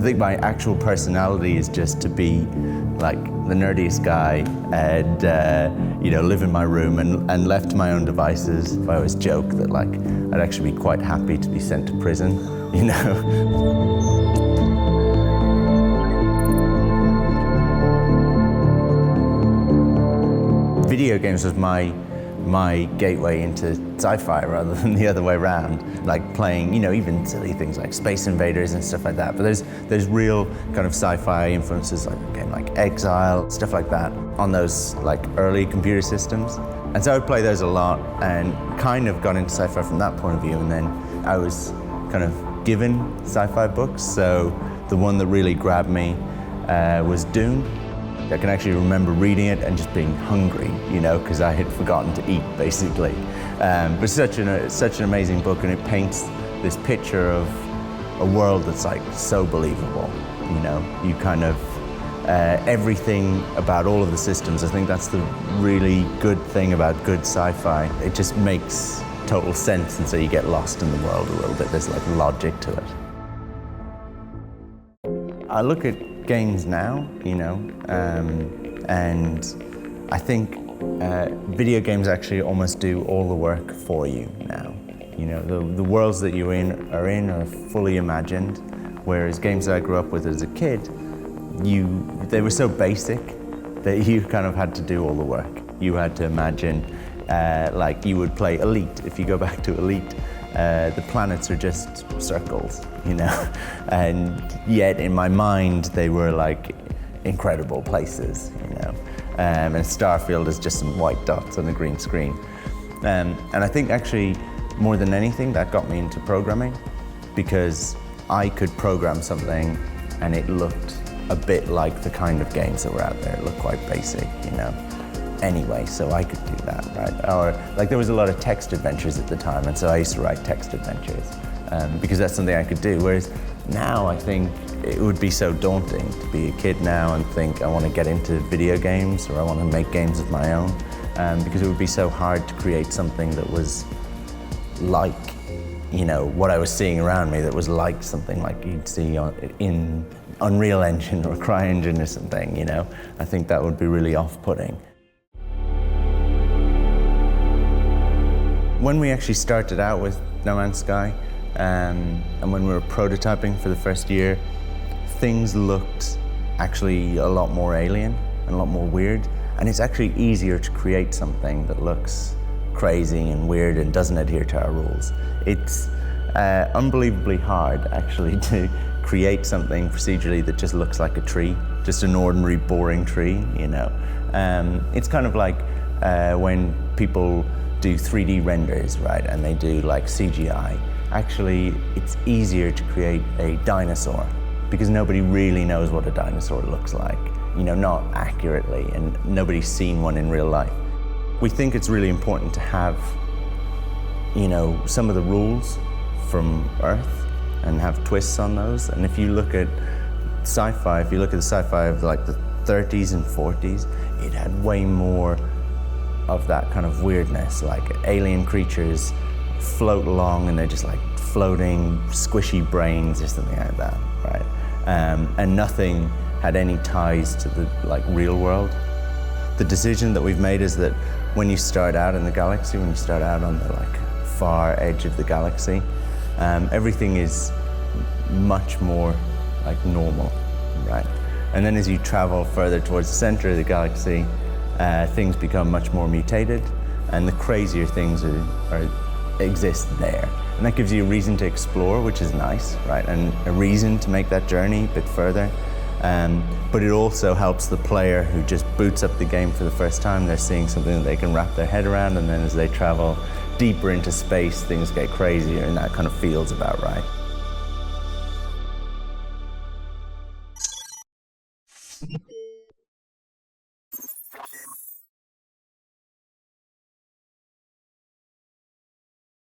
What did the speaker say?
I think my actual personality is just to be like the nerdiest guy and live in my room and left to my own devices. I always joke that like I'd actually be quite happy to be sent to prison, you know. Video games was my gateway into sci-fi rather than the other way around. Like playing, even silly things like Space Invaders and stuff like that. But there's real kind of sci-fi influences, like a game like Exile, stuff like that, on those like early computer systems. And so I would play those a lot and kind of got into sci-fi from that point of view. And then I was kind of given sci-fi books. So the one that really grabbed me was Dune. I can actually remember reading it and just being hungry, because I had forgotten to eat, basically. But it's such an amazing book, and it paints this picture of a world that's like so believable. You kind of everything about all of the systems. I think that's the really good thing about good sci-fi. It just makes total sense, and so you get lost in the world a little bit. There's like logic to it. I look at games now, and I think video games actually almost do all the work for you now. The worlds that you're in are fully imagined, whereas games that I grew up with as a kid, they were so basic that you kind of had to do all the work. You had to imagine, like you would play Elite. If you go back to Elite, the planets are just circles, and yet in my mind they were like incredible places, and Starfield is just some white dots on a green screen. And I think actually more than anything that got me into programming, because I could program something and it looked a bit like the kind of games that were out there. It looked quite basic, anyway, so I could do that, right? Or like there was a lot of text adventures at the time, and so I used to write text adventures because that's something I could do. Whereas now I think it would be so daunting to be a kid now and think I want to get into video games or I want to make games of my own, because it would be so hard to create something that was like, what I was seeing around me, that was like something like you'd see in Unreal Engine or CryEngine or something, I think that would be really off-putting. When we actually started out with No Man's Sky, and when we were prototyping for the first year, things looked actually a lot more alien and a lot more weird. And it's actually easier to create something that looks crazy and weird and doesn't adhere to our rules. It's unbelievably hard, actually, to create something procedurally that just looks like a tree, just an ordinary, boring tree, It's kind of like when people do 3D renders, right, and they do like CGI. Actually, it's easier to create a dinosaur because nobody really knows what a dinosaur looks like, not accurately, and nobody's seen one in real life. We think it's really important to have, some of the rules from Earth and have twists on those. And if you look at sci-fi, if you look at the sci-fi of like the 30s and 40s, it had way more of that kind of weirdness, like alien creatures float along and they're just like floating squishy brains or something like that, right? And nothing had any ties to the like real world. The decision that we've made is that when you start out in the galaxy, when you start out on the like far edge of the galaxy, everything is much more like normal, right? And then as you travel further towards the center of the galaxy, things become much more mutated, and the crazier things exist there. And that gives you a reason to explore, which is nice, right? And a reason to make that journey a bit further. But it also helps the player who just boots up the game for the first time. They're seeing something that they can wrap their head around, and then as they travel deeper into space, things get crazier, and that kind of feels about right.